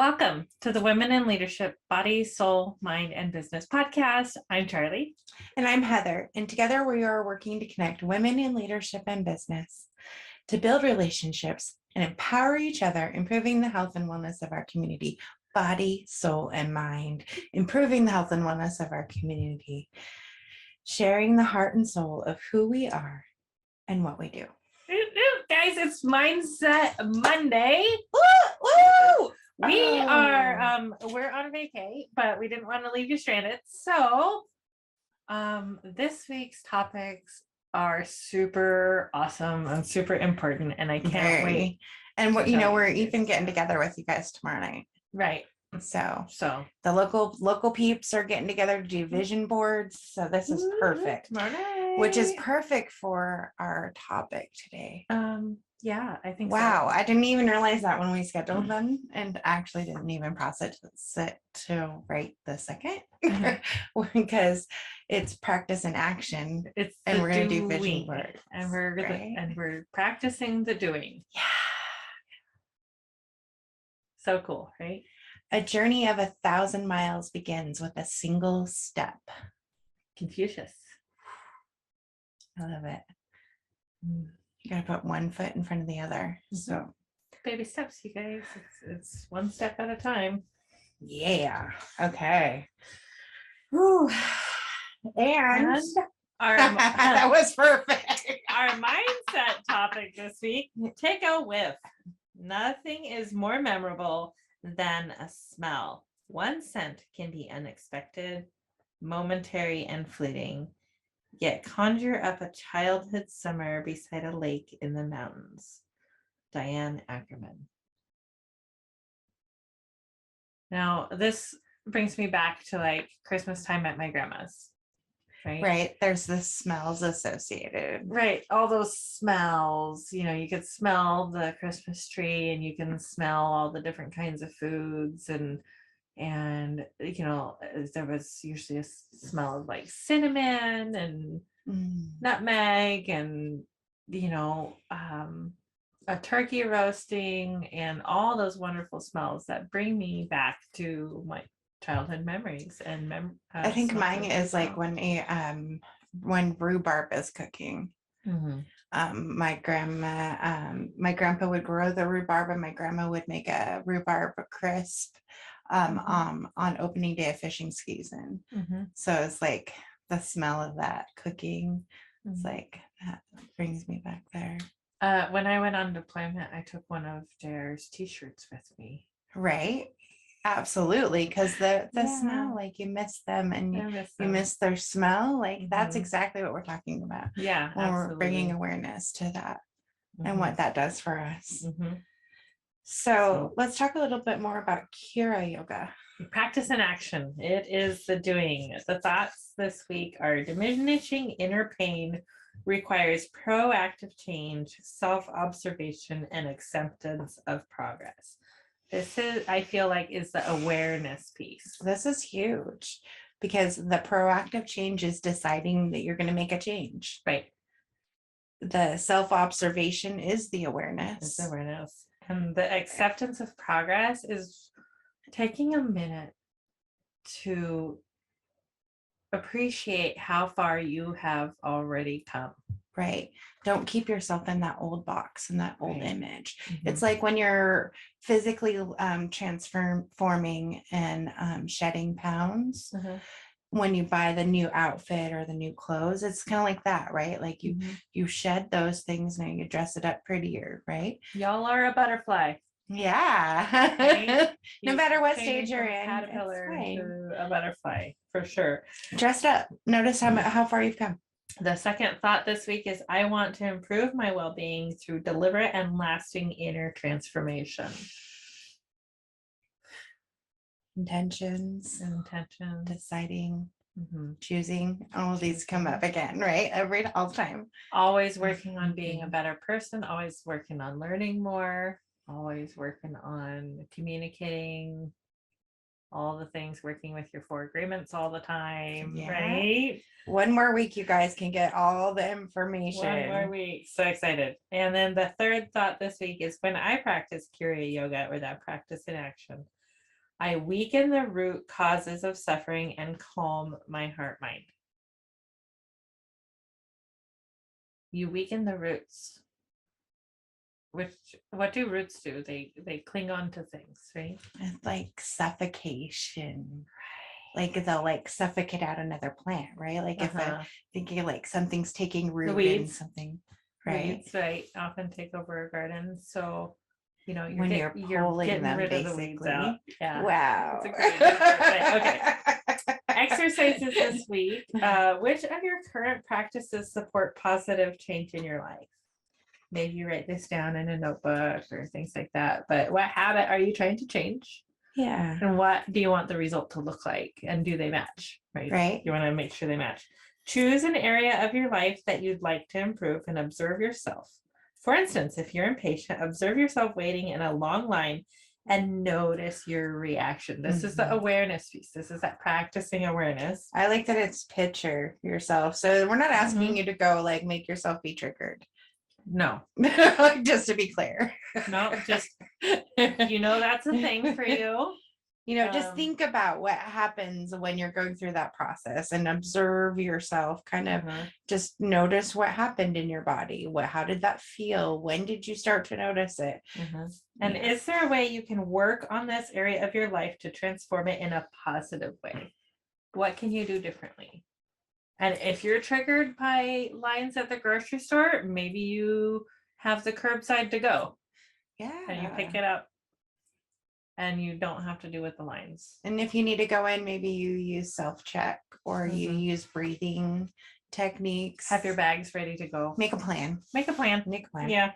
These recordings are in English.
Welcome to the Women in Leadership Body, Soul, Mind, and Business podcast. I'm Charlie. And I'm Heather. And together we are working to connect women in leadership and business to build relationships and empower each other, improving the health and wellness of our community, body, soul, and mind, improving the health and wellness of our community, sharing the heart and soul of who we are and what we do. Guys, it's Mindset Monday. Woo! Woo! We're on vacay, but we didn't want to leave you stranded. So this week's topics are super awesome and super important, and I can't wait. And what we're even getting together with you guys tomorrow night. Right. So the local peeps are getting together to do vision boards. So this is perfect. Which is perfect for our topic today. Yeah, I think wow, so. I didn't even realize that when we scheduled them, and actually didn't even process it to right the second because it's practice and action. And we're gonna do vision boards, and we're practicing the doing. Yeah. So cool, right? A journey of 1,000 miles begins with a single step. Confucius. I love it. You gotta put one foot in front of the other. So baby steps, you guys. It's one step at a time. Yeah. Okay. Whew. And our that was perfect. Our mindset topic this week: take a whiff. Nothing is more memorable than a smell. One scent can be unexpected, momentary, and fleeting. Yet conjure up a childhood summer beside a lake in the mountains. Diane Ackerman. Now, this brings me back to like Christmas time at my grandma's. Right. There's the smells associated. Right. All those smells, you could smell the Christmas tree, and you can smell all the different kinds of foods, and there was usually a smell of like cinnamon and nutmeg, and a turkey roasting, and all those wonderful smells that bring me back to my childhood memories. And I think mine is like when rhubarb is cooking. My grandpa would grow the rhubarb, and my grandma would make a rhubarb crisp on opening day of fishing season. So it's like the smell of that cooking. It's like that brings me back there. When I went on deployment, I took one of JR's t-shirts with me. Right. Absolutely, because the smell, like you miss them, and you miss their smell. Like that's exactly what we're talking about. Yeah, when we're bringing awareness to that and what that does for us. So let's talk a little bit more about Kriya-Yoga. Practice and action. It is the doing. The thoughts this week are: diminishing inner pain requires proactive change, self-observation, and acceptance of progress. This is, I feel like, is the awareness piece. This is huge, because the proactive change is deciding that you're going to make a change. Right. The self-observation is the awareness. It's awareness. And the acceptance of progress is taking a minute to appreciate how far you have already come. Right. Don't keep yourself in that old box and that old image. It's like when you're physically transforming and shedding pounds. When you buy the new outfit or the new clothes, it's kind of like that, right? Like you shed those things, now you dress it up prettier, right? Y'all are a butterfly. Yeah. Right? No matter what stage you're in, caterpillar to a butterfly, for sure. Dressed up. Notice how far you've come. The second thought this week is: I want to improve my well-being through deliberate and lasting inner transformation. Intentions, deciding, choosing, all of these come up again, right? All the time. Always working on being a better person, always working on learning more, always working on communicating, all the things, working with your 4 agreements all the time, right? One more week, you guys can get all the information. One more week. So excited. And then the third thought this week is: when I practice Kriya Yoga, or that practice in action, I weaken the root causes of suffering and calm my heart mind. You weaken the roots. What do roots do? They cling on to things, right? It's like suffocation. Like they'll like suffocate out another plant, right? Like if thinking like something's taking root in something, right? Weeds, right, often take over a garden. So, you're When you're pulling getting them, rid of the basically. weeds out. Yeah. Wow. That's a great metaphor. Okay. Exercises this week. Which of your current practices support positive change in your life? Maybe you write this down in a notebook or things like that. But what habit are you trying to change? Yeah. And what do you want the result to look like? And do they match? Right. You want to make sure they match. Choose an area of your life that you'd like to improve and observe yourself. For instance, if you're impatient, observe yourself waiting in a long line and notice your reaction. This is the awareness piece. This is that practicing awareness. I like that it's picture yourself. So we're not asking you to go like make yourself be triggered. No. Just to be clear. No, just, that's a thing for you. Just think about what happens when you're going through that process and observe yourself, kind of just notice what happened in your body. How did that feel? When did you start to notice it? And is there a way you can work on this area of your life to transform it in a positive way? What can you do differently? And if you're triggered by lines at the grocery store, maybe you have the curbside to go. Yeah. And you pick it up. And you don't have to do with the lines. And if you need to go in, maybe you use self-check or you use breathing techniques. Have your bags ready to go. Make a plan. Yeah.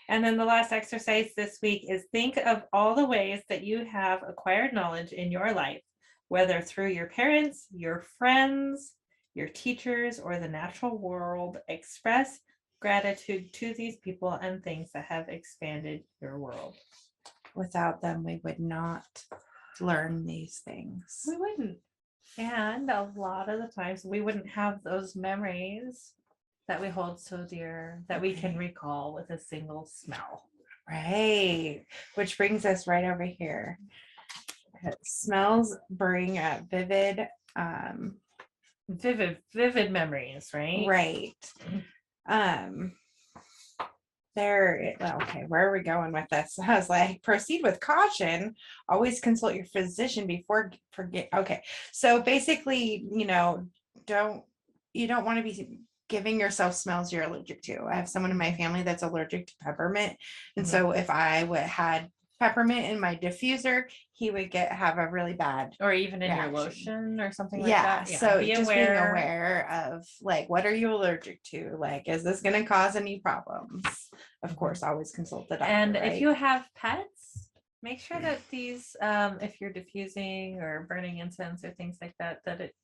And then the last exercise this week is think of all the ways that you have acquired knowledge in your life, whether through your parents, your friends, your teachers, or the natural world. Express gratitude to these people and things that have expanded your world. Without them, we would not learn these things. We wouldn't. And a lot of the times we wouldn't have those memories that we hold so dear that we can recall with a single smell. Right. Which brings us right over here. Smells bring up vivid memories, right? Right. Okay, where are we going with this? I was like, proceed with caution. Always consult your physician before forget. Okay, so basically, you don't want to be giving yourself smells you're allergic to. I have someone in my family that's allergic to peppermint, and so if I had peppermint in my diffuser, he would have a really bad, or even in reaction. Your lotion or something like that. Yeah, so being aware of like, what are you allergic to? Like, is this going to cause any problems? Of course, always consult the doctor. And if you have pets, make sure that these, if you're diffusing or burning incense or things like that, that it's,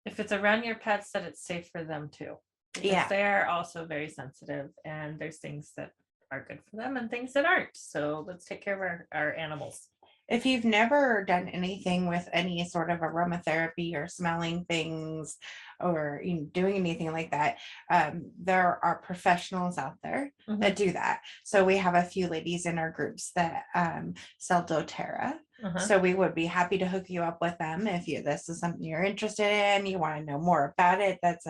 if it's around your pets, that it's safe for them too. Because they're also very sensitive, and there's things that are good for them and things that aren't. So let's take care of our animals. If you've never done anything with any sort of aromatherapy or smelling things or doing anything like that, there are professionals out there that do that. So we have a few ladies in our groups that sell doTERRA. So we would be happy to hook you up with them if this is something you're interested in, you want to know more about it. That's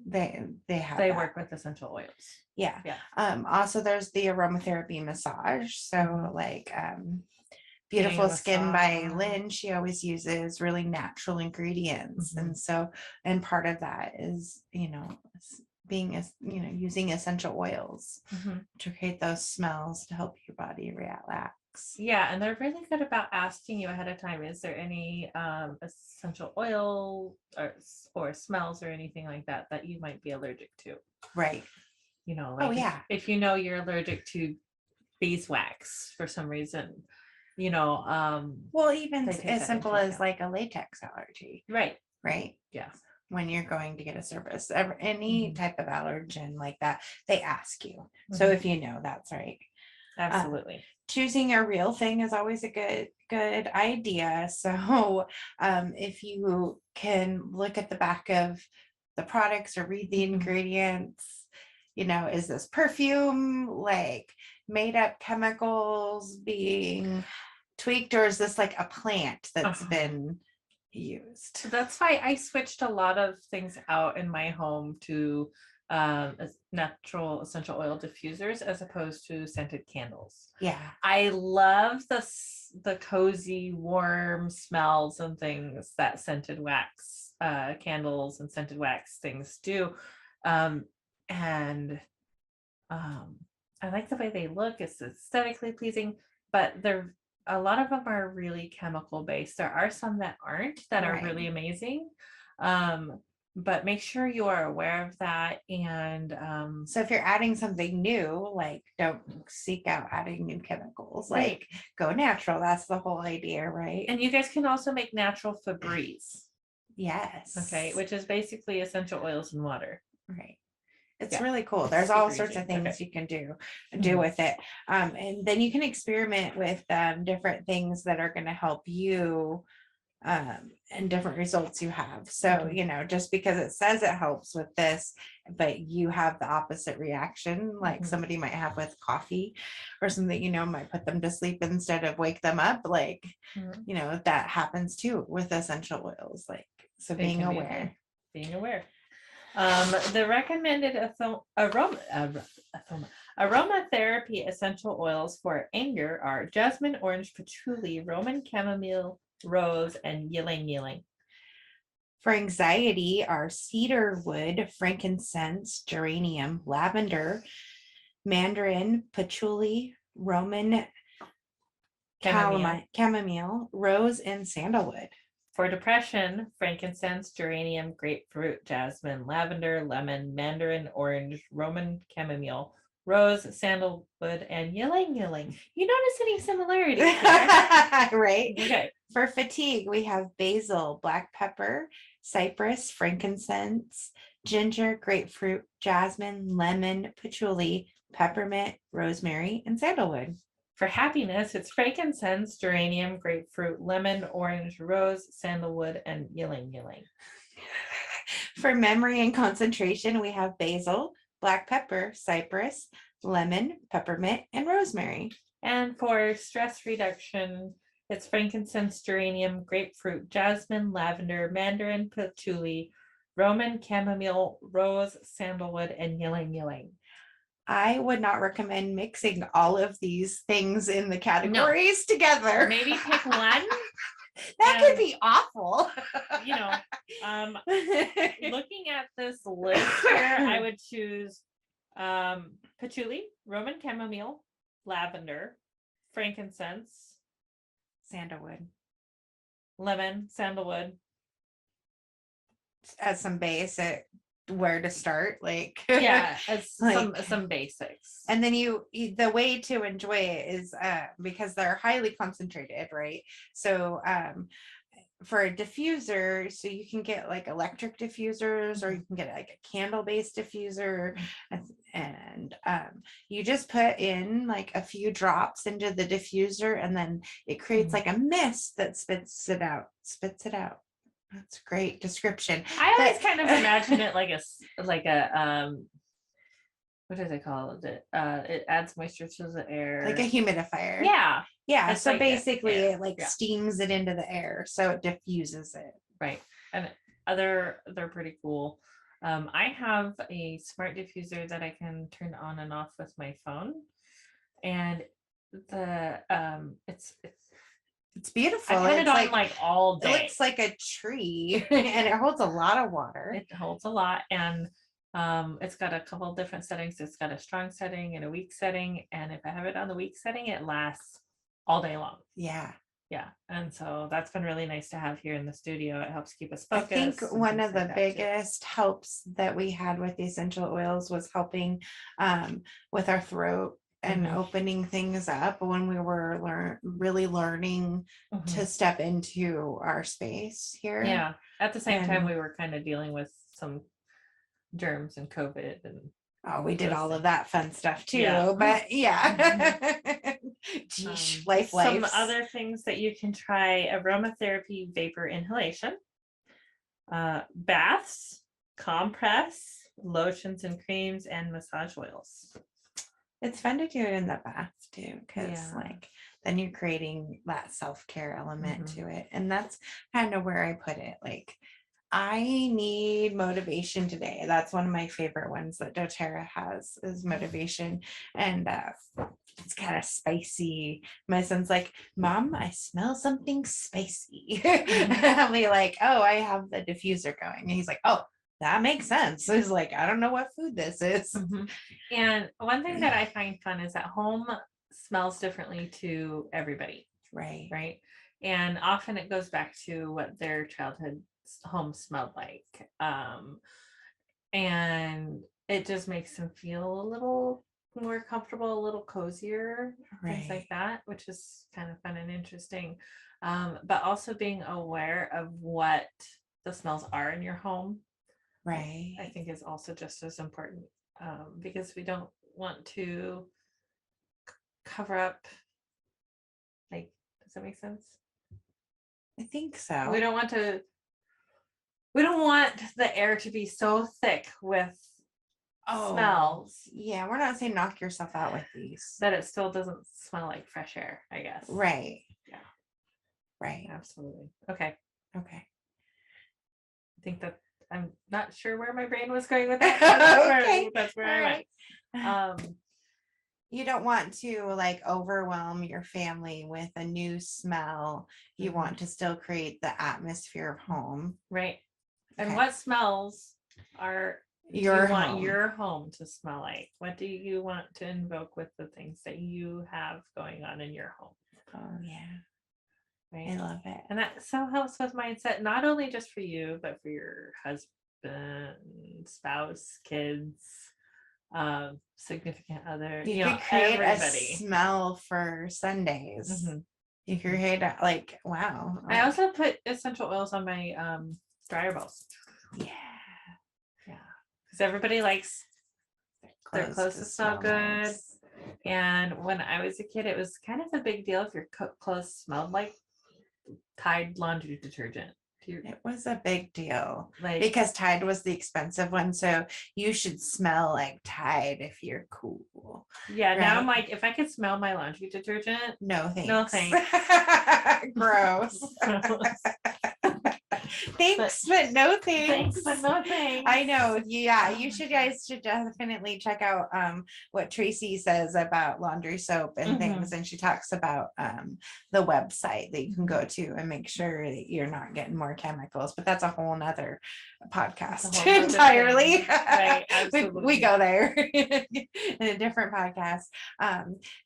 they work with essential oils. Yeah. Also there's the aromatherapy massage. So like Beautiful Skin by Lynn, she always uses really natural ingredients. And part of that is, using essential oils to create those smells to help your body relax. Yeah, and they're really good about asking you ahead of time, is there any essential oil or smells or anything like that you might be allergic to? Right. If you're allergic to beeswax for some reason, well, even as simple as like a latex allergy. Right. Yeah. When you're going to get a service, any type of allergen like that, they ask you. So if that's right. Absolutely. Choosing a real thing is always a good idea. So if you can look at the back of the products or read the ingredients, is this perfume? Like, made up chemicals being tweaked, or is this like a plant that's been used? So that's why I switched a lot of things out in my home to natural essential oil diffusers as opposed to scented candles. Yeah. I love the cozy, warm smells and things that scented wax candles and scented wax things do. And I like the way they look. It's aesthetically pleasing, but a lot of them are really chemical based. There are some that aren't, that are really amazing. But make sure you are aware of that. And so if you're adding something new, like don't seek out adding new chemicals, like go natural. That's the whole idea, right? And you guys can also make natural Febreze. Yes. Okay, which is basically essential oils and water. Right. It's really cool. There's all sorts of things you can do with it. And then you can experiment with different things that are going to help you and different results you have. So, just because it says it helps with this, but you have the opposite reaction, like somebody might have with coffee or something, might put them to sleep instead of wake them up. Like, that happens too with essential oils. Like, so being aware. The recommended aromatherapy essential oils for anger are jasmine, orange, patchouli, Roman chamomile, rose, and ylang ylang. For anxiety are cedar wood, frankincense, geranium, lavender, mandarin, patchouli, Roman chamomile, rose, and sandalwood. For depression, frankincense, geranium, grapefruit, jasmine, lavender, lemon, mandarin, orange, Roman chamomile, rose, sandalwood, and ylang ylang. You notice any similarities there? Right. Okay. For fatigue, we have basil, black pepper, cypress, frankincense, ginger, grapefruit, jasmine, lemon, patchouli, peppermint, rosemary, and sandalwood. For happiness, it's frankincense, geranium, grapefruit, lemon, orange, rose, sandalwood, and ylang ylang. For memory and concentration, we have basil, black pepper, cypress, lemon, peppermint, and rosemary. And for stress reduction, it's frankincense, geranium, grapefruit, jasmine, lavender, mandarin, patchouli, Roman chamomile, rose, sandalwood, and ylang ylang. I would not recommend mixing all of these things in the categories together. Maybe pick one. That could be awful. Looking at this list here, I would choose patchouli, Roman chamomile, lavender, frankincense, sandalwood, lemon, sandalwood. As some basic where to start, like as some basics. And then the way to enjoy it is because they're highly concentrated, right? So for a diffuser, so you can get like electric diffusers, or you can get like a candle-based diffuser, and you just put in like a few drops into the diffuser, and then it creates like a mist that spits it out. That's a great description. I always kind of imagine it like a what is it called? It adds moisture to the air. Like a humidifier. Yeah. So like basically it steams it into the air, so it diffuses it. Right. And they're pretty cool. I have a smart diffuser that I can turn on and off with my phone. And it's beautiful. I had it on like all day. It looks like a tree and it holds a lot of water. It holds a lot, and it's got a couple of different settings. It's got a strong setting and a weak setting, and if I have it on the weak setting, it lasts all day long. Yeah. And so that's been really nice to have here in the studio. It helps keep us focused. I think one of the biggest helps that we had with the essential oils was helping with our throat and opening things up when we were really learning to step into our space here. Yeah. At the same time, we were kind of dealing with some germs and COVID, and we did all of that fun stuff too. But life. Some other things that you can try: aromatherapy vapor inhalation, baths, compress, lotions and creams, and massage oils. It's fun to do it in the bath too, because Yeah. like then you're creating that self-care element Mhm. to it. And that's kind of where I put it. Like I need motivation today. That's one of my favorite ones that doTERRA has is motivation. And it's kind of spicy. My son's like, Mom, I smell something spicy. I'll be like, oh, I have the diffuser going. And he's like, oh, that makes sense. It's like, I don't know what food this is. Mhm. And one thing that I find fun is that home smells differently to everybody, Right. right? And often it goes back to what their childhood home smelled like. And it just makes them feel a little more comfortable, a little cozier, things like Right. that, which is kind of fun and interesting. But also being aware of what the smells are in your home, I Right. think is also just as important, because we don't want to cover up, like, does that make sense? I think We so. don't want to, we don't want the air to be so thick with smells Yeah, we're not saying knock yourself out with these. that it still doesn't smell like fresh air, I guess. Right. Yeah. Right. Absolutely. Okay. Okay. I think that I'm not sure where my brain was going with that. But Okay. that's where I went. You don't want to like overwhelm your family with a new smell. You Mhm. want to still create the atmosphere of home. Right. And Okay. what smells are Your you want home. your home to smell like? What do you want to invoke with the things that you have going on in your home? Oh yeah. Right. I love it. And that so helps with mindset, not only just for you, but for your husband, spouse, kids, significant other, You could create everybody. a smell for Sundays. Mhm. You create like wow. I also put essential oils on my dryer balls. Yeah. Because everybody likes their clothes to smell good. nice. And when I was a kid, it was kind of a big deal if your clothes smelled like Tide laundry detergent. It was a big deal Like, because Tide was the expensive one. So you should smell like Tide if you're cool. yeah, now I'm right? like, if I could smell my laundry detergent, No thanks. no thanks. Gross. Thanks, but no thanks. Thanks, but no thanks. I know. Yeah, you guys should definitely check out what Tracy says about laundry soap and things. And she talks about the website that you can go to and make sure that you're not getting more chemicals. But that's a whole nother podcast whole nother entirely. thing. Right, we absolutely. go there in a different podcast.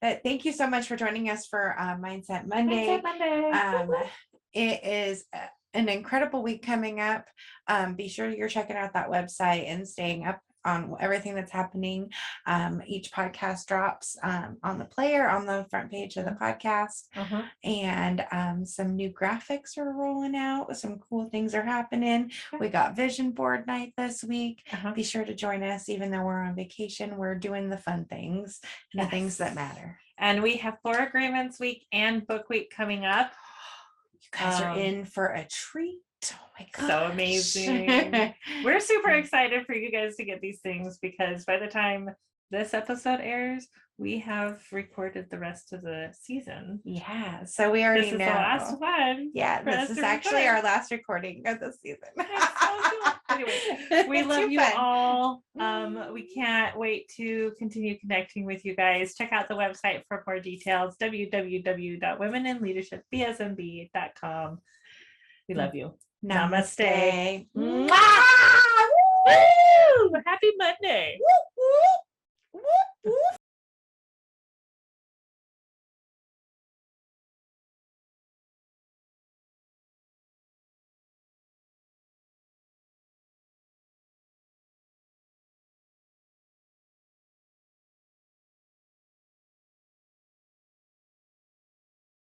But thank you so much for joining us for Mindset Monday. Mindset Monday. It is an incredible week coming up. Be sure you're checking out that website and staying up on everything that's happening. Each podcast drops on the player on the front page of the podcast. And some new graphics are rolling out. Some cool things are happening. We got vision board night this week. Be sure to join us. Even though we're on vacation, we're doing the fun things and the things that matter. And we have floor agreements week and book week coming up. You guys are in for a treat. Oh my god. So amazing. We're super excited for you guys to get these things because by the time this episode airs, we have recorded the rest of the season. Yeah. So we already know. This is the last one. Yeah, this is actually our last recording of the season. Anyway, we love you all. We can't wait to continue connecting with you guys. Check out the website for more details, www.womeninleadershipbsmb.com. We love you. Namaste. Namaste. Mwah! Woo! Happy Monday. Woo!